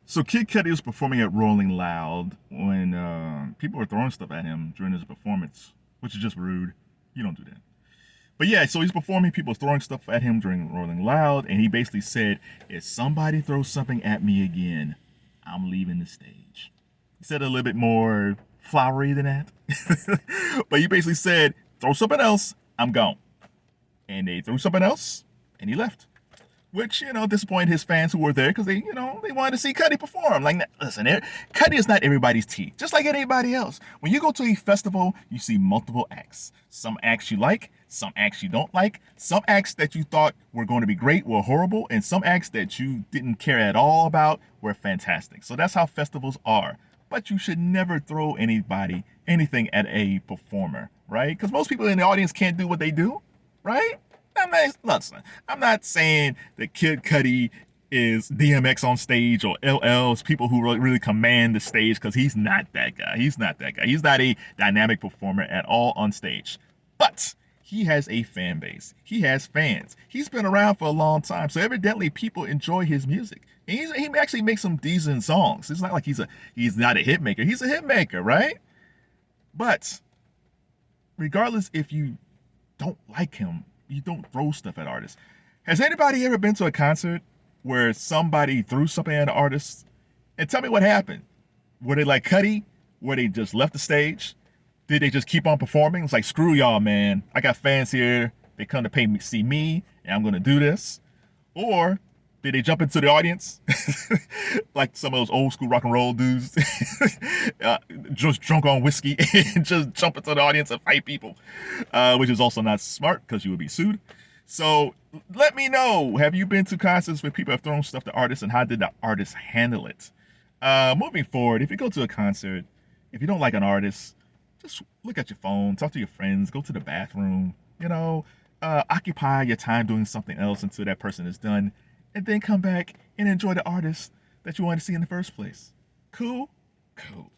So Kid Cudi was performing at Rolling Loud when people were throwing stuff at him during his performance, which is just rude. You don't do that. But yeah, so he's performing, people throwing stuff at him during Rolling Loud, and he basically said, if somebody throws something at me again, I'm leaving the stage. He said it a little bit more flowery than that. But he basically said, throw something else, I'm gone. And they threw something else, and he left. Which, disappointed his fans who were there because they wanted to see Cudi perform. Like, listen, Cudi is not everybody's tea, just like anybody else. When you go to a festival, you see multiple acts. Some acts you like, some acts you don't like, some acts that you thought were going to be great were horrible, and some acts that you didn't care at all about were fantastic. So that's how festivals are. But you should never throw anything at a performer, right? Because most people in the audience can't do what they do, right? Listen, I'm not saying that Kid Cudi is DMX on stage or LL's people who really command the stage, because he's not that guy. He's not that guy. He's not a dynamic performer at all on stage. But he has a fan base. He has fans. He's been around for a long time, so evidently people enjoy his music. And he actually makes some decent songs. It's not like he's not a hit maker. He's a hit maker, right? But regardless, if you don't like him, you don't throw stuff at artists. Has anybody ever been to a concert where somebody threw something at an artist? And tell me what happened. Were they like Cudi, where they just left the stage? Did they just keep on performing? It's like, screw y'all, man. I got fans here. They come to see me, and I'm going to do this. Or did they jump into the audience like some of those old school rock and roll dudes, just drunk on whiskey, and just jump into the audience and fight people, which is also not smart because you would be sued. So let me know. Have you been to concerts where people have thrown stuff to artists, and how did the artist handle it? Moving forward, if you go to a concert, if you don't like an artist, just look at your phone, talk to your friends, go to the bathroom, occupy your time doing something else until that person is done, and then come back and enjoy the artist that you wanted to see in the first place. Cool? Cool.